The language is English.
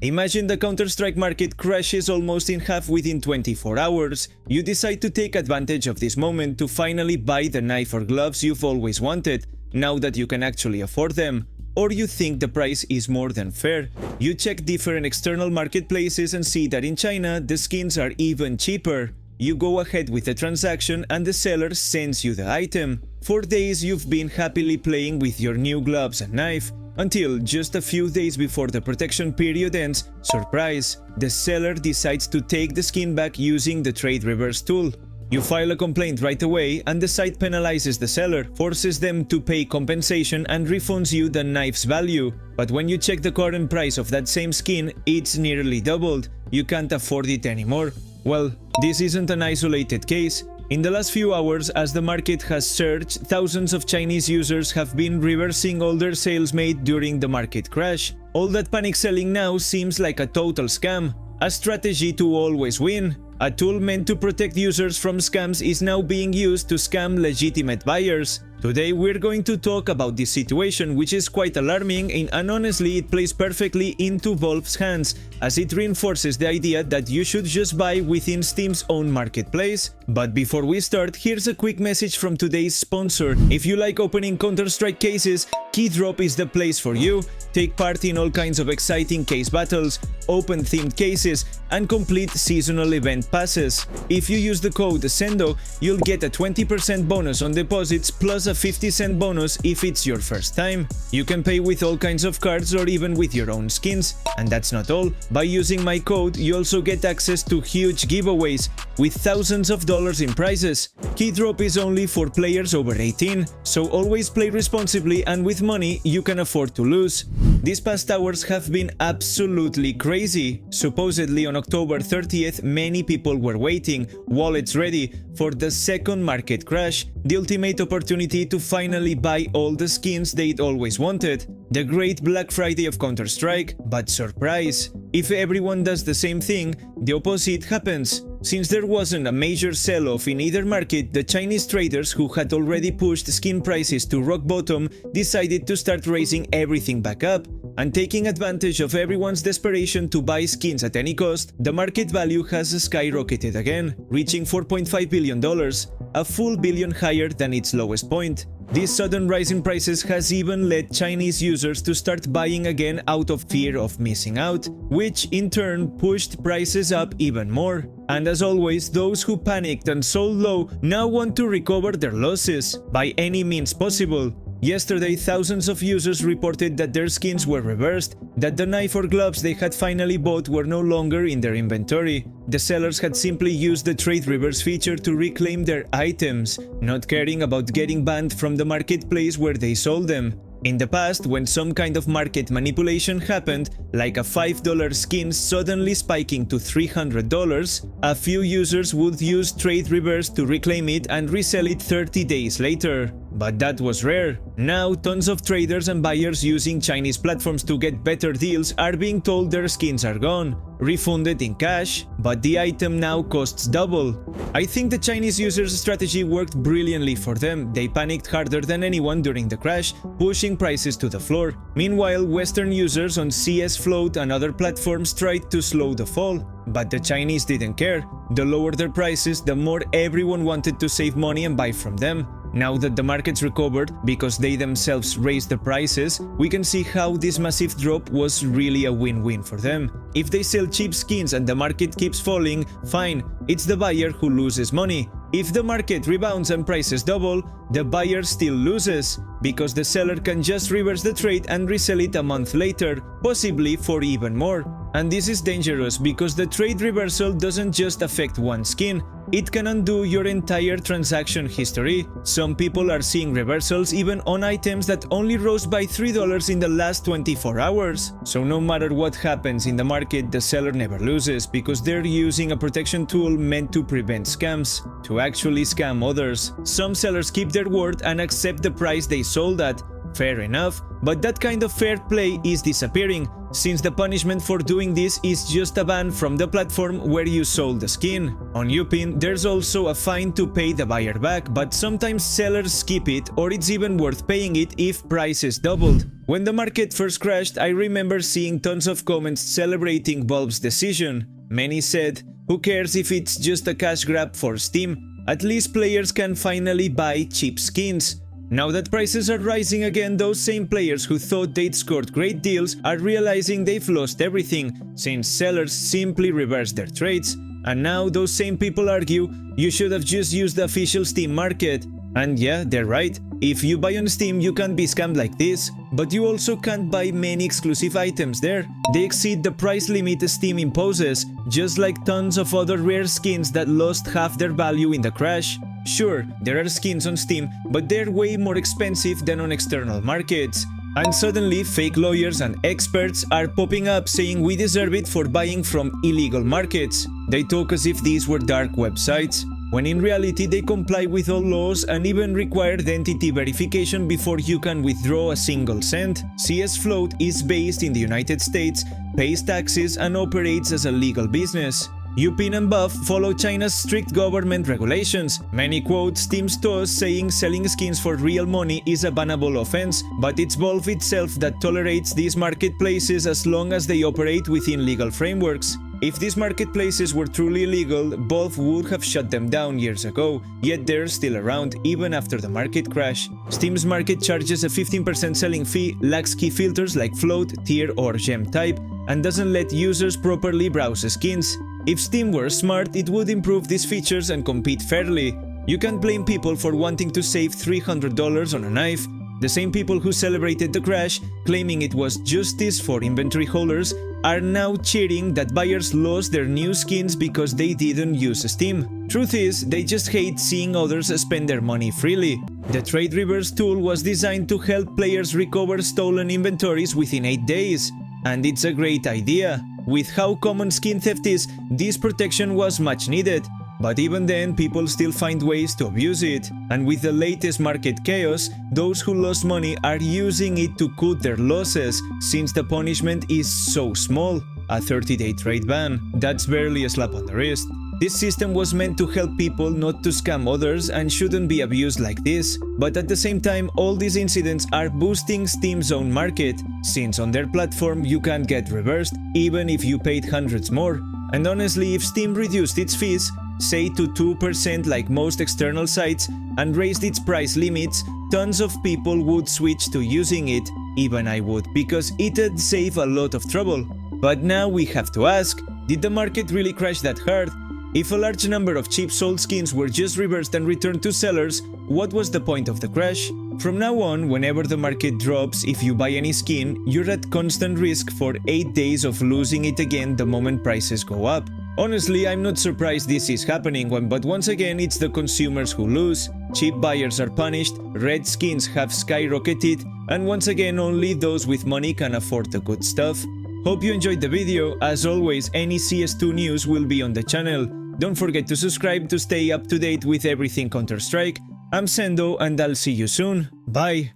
Imagine the Counter-Strike market crashes almost in half within 24 hours. You decide to take advantage of this moment to finally buy the knife or gloves you've always wanted, now that you can actually afford them. Or you think the price is more than fair. You check different external marketplaces and see that in China the skins are even cheaper. You go ahead with the transaction and the seller sends you the item. For days you've been happily playing with your new gloves and knife, until just a few days before the protection period ends, surprise, the seller decides to take the skin back using the trade reverse tool. You file a complaint right away and the site penalizes the seller, forces them to pay compensation and refunds you the knife's value. But when you check the current price of that same skin, it's nearly doubled. You can't afford it anymore. Well, this isn't an isolated case. In the last few hours, as the market has surged, thousands of Chinese users have been reversing all their sales made during the market crash. All that panic selling now seems like a total scam. A strategy to always win. A tool meant to protect users from scams is now being used to scam legitimate buyers. Today we're going to talk about this situation, which is quite alarming, and honestly it plays perfectly into Valve's hands, as it reinforces the idea that you should just buy within Steam's own marketplace. But before we start, here's a quick message from today's sponsor. If you like opening Counter-Strike cases, Keydrop is the place for you. Take part in all kinds of exciting case battles, open themed cases, and complete seasonal event passes. If you use the code SENDO, you'll get a 20% bonus on deposits plus a 50-cent bonus if it's your first time. You can pay with all kinds of cards or even with your own skins. And that's not all. By using my code, you also get access to huge giveaways with thousands of dollars in prizes. Keydrop is only for players over 18, so always play responsibly and with money you can afford to lose. These past hours have been absolutely crazy. Supposedly on October 30th, many people were waiting, wallets ready, for the second market crash, the ultimate opportunity to finally buy all the skins they'd always wanted. The great Black Friday of Counter-Strike, but surprise! If everyone does the same thing, the opposite happens. Since there wasn't a major sell-off in either market, the Chinese traders who had already pushed skin prices to rock bottom decided to start raising everything back up. And taking advantage of everyone's desperation to buy skins at any cost, the market value has skyrocketed again, reaching $4.5 billion, a full billion higher than its lowest point. This sudden rise in prices has even led Chinese users to start buying again out of fear of missing out, which in turn pushed prices up even more. And as always, those who panicked and sold low now want to recover their losses by any means possible. Yesterday, thousands of users reported that their skins were reversed, that the knife or gloves they had finally bought were no longer in their inventory. The sellers had simply used the trade reverse feature to reclaim their items, not caring about getting banned from the marketplace where they sold them. In the past, when some kind of market manipulation happened, like a $5 skin suddenly spiking to $300, a few users would use trade reverse to reclaim it and resell it 30 days later. But that was rare. Now, tons of traders and buyers using Chinese platforms to get better deals are being told their skins are gone, refunded in cash, but the item now costs double. I think the Chinese users' strategy worked brilliantly for them. They panicked harder than anyone during the crash, pushing prices to the floor. Meanwhile, Western users on CS Float and other platforms tried to slow the fall. But the Chinese didn't care. The lower their prices, the more everyone wanted to save money and buy from them. Now that the market's recovered because they themselves raised the prices, we can see how this massive drop was really a win-win for them. If they sell cheap skins and the market keeps falling, fine, it's the buyer who loses money. If the market rebounds and prices double, the buyer still loses, because the seller can just reverse the trade and resell it a month later, possibly for even more. And this is dangerous because the trade reversal doesn't just affect one skin, it can undo your entire transaction history. Some people are seeing reversals even on items that only rose by $3 in the last 24 hours. So no matter what happens in the market, the seller never loses because they're using a protection tool meant to prevent scams, to actually scam others. Some sellers keep their word and accept the price they sold at. Fair enough, but that kind of fair play is disappearing. since the punishment for doing this is just a ban from the platform where you sold the skin. On Upin, there's also a fine to pay the buyer back, but sometimes sellers skip it, or it's even worth paying it if prices doubled. When the market first crashed, I remember seeing tons of comments celebrating Valve's decision. Many said, "Who cares if it's just a cash grab for Steam? At least players can finally buy cheap skins." Now that prices are rising again, those same players who thought they'd scored great deals are realizing they've lost everything, since sellers simply reversed their trades. And now those same people argue, you should have just used the official Steam market. And yeah, they're right. If you buy on Steam, you can't be scammed like this, but you also can't buy many exclusive items there. They exceed the price limit Steam imposes, just like tons of other rare skins that lost half their value in the crash. Sure, there are skins on Steam, but they're way more expensive than on external markets. And suddenly, fake lawyers and experts are popping up saying we deserve it for buying from illegal markets. They talk as if these were dark websites, when in reality they comply with all laws and even require identity verification before you can withdraw a single cent. CS Float is based in the United States, pays taxes and operates as a legal business. Upin and Buff follow China's strict government regulations. Many quote Steam stores saying selling skins for real money is a bannable offense, but it's Valve itself that tolerates these marketplaces as long as they operate within legal frameworks. If these marketplaces were truly illegal, Valve would have shut them down years ago, yet they're still around even after the market crash. Steam's market charges a 15% selling fee, lacks key filters like float, tier or gem type, and doesn't let users properly browse skins. If Steam were smart, it would improve these features and compete fairly. You can't blame people for wanting to save $300 on a knife. The same people who celebrated the crash, claiming it was justice for inventory holders, are now cheering that buyers lost their new skins because they didn't use Steam. Truth is, they just hate seeing others spend their money freely. The Trade Reverse tool was designed to help players recover stolen inventories within 8 days. And it's a great idea. With how common skin theft is, this protection was much needed. But even then, people still find ways to abuse it. And with the latest market chaos, those who lost money are using it to cut their losses, since the punishment is so small. A 30-day trade ban. That's barely a slap on the wrist. This system was meant to help people not to scam others and shouldn't be abused like this. But at the same time, all these incidents are boosting Steam's own market, since on their platform you can't get reversed even if you paid hundreds more. And honestly, if Steam reduced its fees, say to 2% like most external sites, and raised its price limits, tons of people would switch to using it. Even I would, because it'd save a lot of trouble. But now we have to ask, did the market really crash that hard? If a large number of cheap sold skins were just reversed and returned to sellers, what was the point of the crash? From now on, whenever the market drops, if you buy any skin, you're at constant risk for 8 days of losing it again the moment prices go up. Honestly, I'm not surprised this is happening, but once again it's the consumers who lose. Cheap buyers are punished, red skins have skyrocketed, and once again only those with money can afford the good stuff. Hope you enjoyed the video. As always, any CS2 news will be on the channel. Don't forget to subscribe to stay up to date with everything Counter-Strike. I'm Sendo and I'll see you soon. Bye!